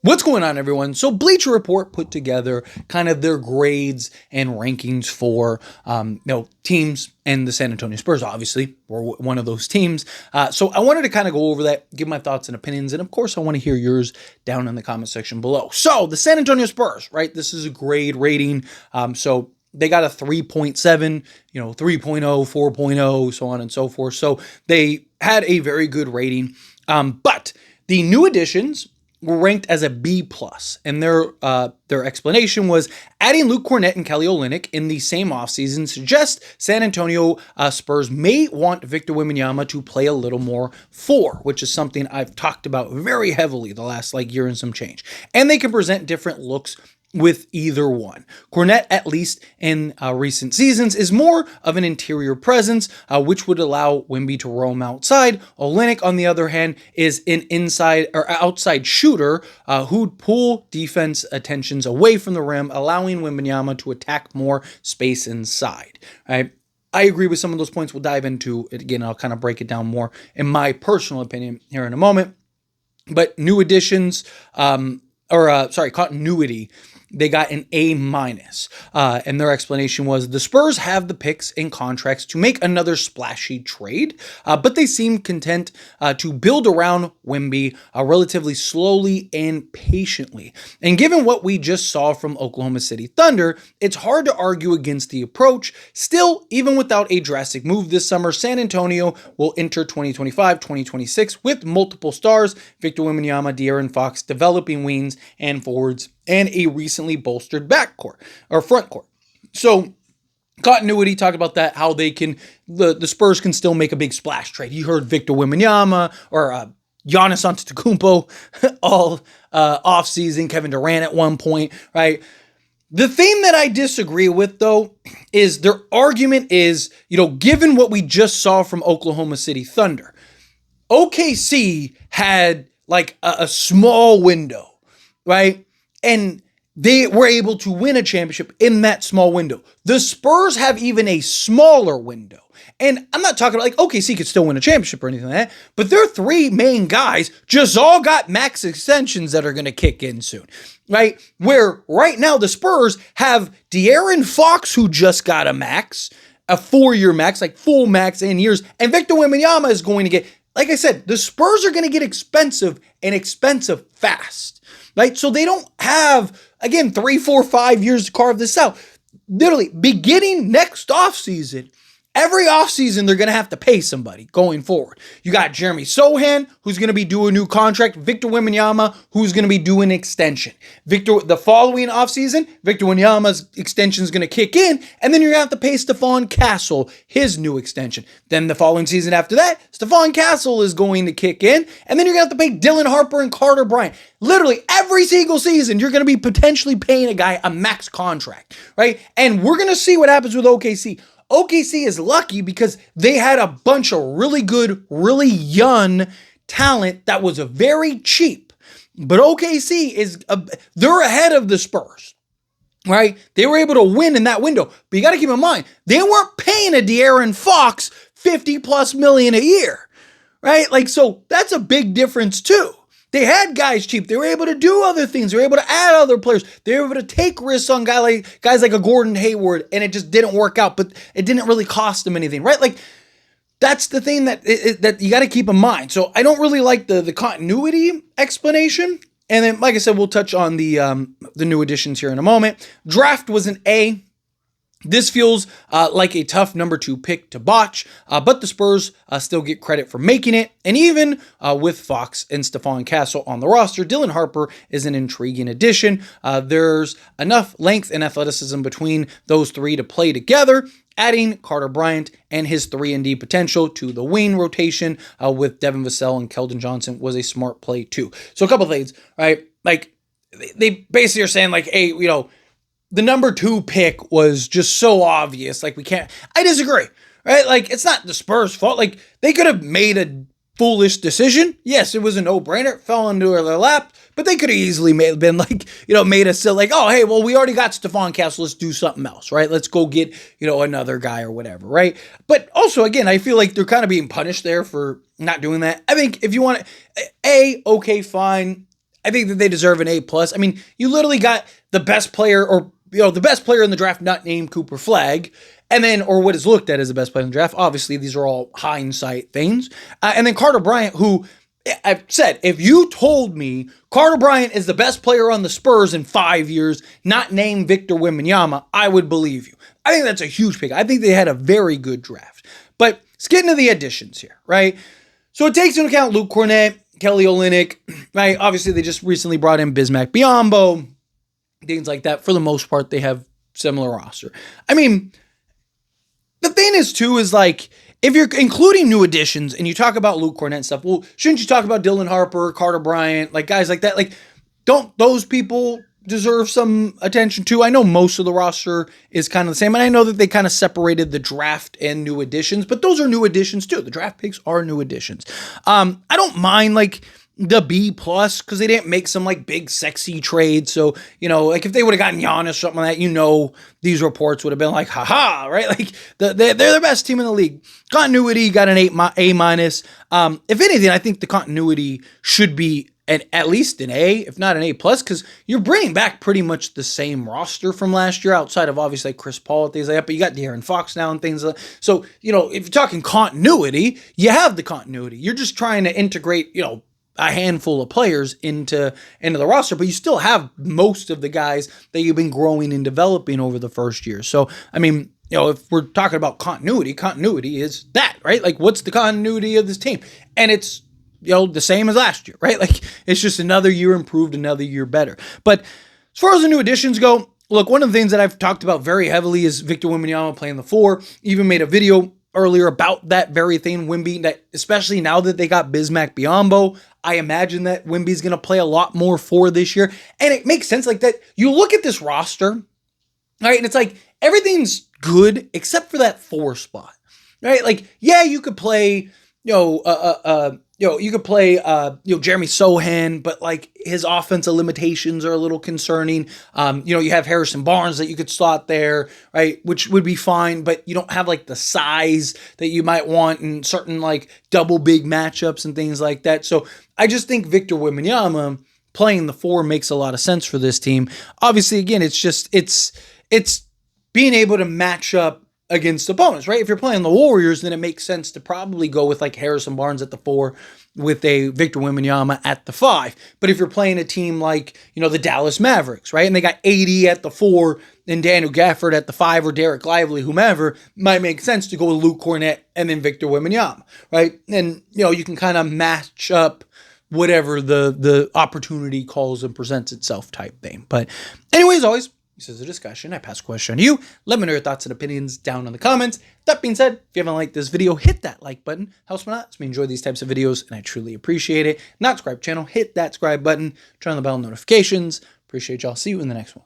What's going on, everyone? So Bleacher Report put together kind of their grades and rankings for teams, and the San Antonio Spurs obviously were one of those teams. So I wanted to kind of go over that, give my thoughts and opinions, and of course I want to hear yours down in the comment section below. So the San Antonio Spurs, right? This is a grade rating. So they got a 3.7, 3.0, 4.0, so on and so forth. So they had a very good rating. But the new additions were ranked as a B+, and their explanation was adding Luke Kornet and Kelly Olynyk in the same offseason suggests San Antonio Spurs may want Victor Wembanyama to play a little more which is something I've talked about very heavily the last year and some change. And they can present different looks with either one. Kornet, at least in recent seasons, is more of an interior presence, which would allow Wemby to roam outside. Olynyk, on the other hand, is an inside or outside shooter who'd pull defense attentions away from the rim, allowing Wembanyama to attack more space inside. Right? I agree with some of those points. We'll dive into it again. I'll kind of break it down more in my personal opinion here in a moment. But new additions, continuity, they got an A-, and their explanation was the Spurs have the picks and contracts to make another splashy trade, but they seem content to build around Wemby relatively slowly and patiently. And given what we just saw from Oklahoma City Thunder, it's hard to argue against the approach. Still, even without a drastic move this summer, San Antonio will enter 2025-2026 with multiple stars, Victor Wembanyama, De'Aaron Fox, developing wings and forwards, and a recently bolstered backcourt or front court. So continuity, talked about that, how they can, the Spurs can still make a big splash trade. You heard Victor Wembanyama or Giannis Antetokounmpo all offseason, Kevin Durant at one point, right? The thing that I disagree with, though, is their argument is, given what we just saw from Oklahoma City Thunder, OKC had a small window, right? And they were able to win a championship in that small window. The Spurs have even a smaller window. And I'm not talking about OKC could still win a championship or anything like that, but their three main guys just all got max extensions that are going to kick in soon, right? Where right now the Spurs have De'Aaron Fox, who just got a 4-year max, full max in years, and Victor Wembanyama is going to get, like I said, the Spurs are going to get expensive and expensive fast. Right? So they don't have, 3, 4, 5 years to carve this out. Literally, beginning next offseason, every offseason, they're going to have to pay somebody going forward. You got Jeremy Sohan, who's going to be doing a new contract. Victor Wembanyama, who's going to be doing an extension. The following offseason, Victor Wembanyama's extension is going to kick in, and then you're going to have to pay Stephon Castle his new extension. Then the following season after that, Stephon Castle is going to kick in, and then you're going to have to pay Dylan Harper and Carter Bryant. Literally, every single season, you're going to be potentially paying a guy a max contract, right? And we're going to see what happens with OKC. OKC is lucky because they had a bunch of really good, really young talent that was very cheap. But OKC they're ahead of the Spurs, right? They were able to win in that window. But you got to keep in mind, they weren't paying a De'Aaron Fox $50+ million a year, right? So that's a big difference too. They had guys cheap. They were able to do other things. They were able to add other players. They were able to take risks on guys like a Gordon Hayward, and it just didn't work out, but it didn't really cost them anything, right? That's the thing that you got to keep in mind. So I don't really like the continuity explanation. And then, like I said, we'll touch on the new additions here in a moment. Draft was an A. This feels like a tough number 2 pick to botch, but the Spurs still get credit for making it. And even with Fox and Stephon Castle on the roster, Dylan Harper is an intriguing addition. There's enough length and athleticism between those three to play together. Adding Carter Bryant and his 3-and-D potential to the wing rotation with Devin Vassell and Keldon Johnson was a smart play too. So a couple things, right? They basically are saying hey, the number 2 pick was just so obvious. We can't, I disagree, right? It's not the Spurs' fault. They could have made a foolish decision. Yes, it was a no-brainer. It fell into their lap, but they could have easily made a silly, oh, hey, well, we already got Stephon Castle. Let's do something else, right? Let's go get, another guy or whatever, right? But also, again, I feel like they're kind of being punished there for not doing that. I think if you want to, okay, fine. I think that they deserve an A+. I mean, you literally got the best player, or the best player in the draft not named Cooper Flagg, and then, or what is looked at as the best player in the draft. Obviously, these are all hindsight things. And then Carter Bryant, who I've said, if you told me Carter Bryant is the best player on the Spurs in 5 years, not named Victor Wembanyama, I would believe you. I think that's a huge pick. I think they had a very good draft. But let's get into the additions here, right? So it takes into account Luke Kornet, Kelly Olynyk, right? Obviously, they just recently brought in Bismack Biyombo, things like that. For the most part, they have similar roster. I mean, the thing is, too, is like, if you're including new additions and you talk about Luke Kornet and stuff, well, shouldn't you talk about Dylan Harper, Carter Bryant, like guys like that? Like, don't those people deserve some attention too? I know most of the roster is kind of the same, and I know that they kind of separated the draft and new additions, but those are new additions too. The draft picks are new additions. I don't mind like the B+ because they didn't make some like big sexy trade. So, like if they would have gotten Giannis or something like that, these reports would have been like, haha, right? Like they're the best team in the league. Continuity got an A-. If anything, I think the continuity should be at least an A, if not an A+, because you're bringing back pretty much the same roster from last year, outside of obviously like Chris Paul and things like that. But you got De'Aaron Fox now and things like that. So, if you're talking continuity, you have the continuity. You're just trying to integrate, a handful of players into the roster, but you still have most of the guys that you've been growing and developing over the first year. So, I mean, if we're talking about continuity is that, right? Like, what's the continuity of this team? And it's, the same as last year, right? Like, it's just another year improved, another year better. But as far as the new additions go, look, one of the things that I've talked about very heavily is Victor Wembanyama playing the 4. Even made a video earlier about that very thing, Wemby, that especially now that they got Bismack Biyombo, I imagine that Wemby's going to play a lot more 4 this year. And it makes sense like that. You look at this roster, right? And it's like everything's good except for that 4 spot, right? Like, yeah, you could play, Jeremy Sohan, but like his offensive limitations are a little concerning. You have Harrison Barnes that you could slot there, right? Which would be fine, but you don't have like the size that you might want in certain like double big matchups and things like that. So I just think Victor Wembanyama playing the 4 makes a lot of sense for this team. Obviously, again, it's being able to match up against opponents, right? If you're playing the Warriors, then it makes sense to probably go with like Harrison Barnes at the 4 with a Victor Wembanyama at the 5. But if you're playing a team like, the Dallas Mavericks, right? And they got AD at the 4 and Daniel Gafford at the 5 or Derek Lively, whomever, might make sense to go with Luke Kornet and then Victor Wembanyama, right? And, you can kind of match up whatever the opportunity calls and presents itself type thing. But anyways, always, this is a discussion. I pass a question on you. Let me know your thoughts and opinions down in the comments. That being said, if you haven't liked this video, hit that like button. Helps me out. Helps me enjoy these types of videos, and I truly appreciate it. Not subscribe channel, hit that subscribe button. Turn on the bell notifications. Appreciate y'all. See you in the next one.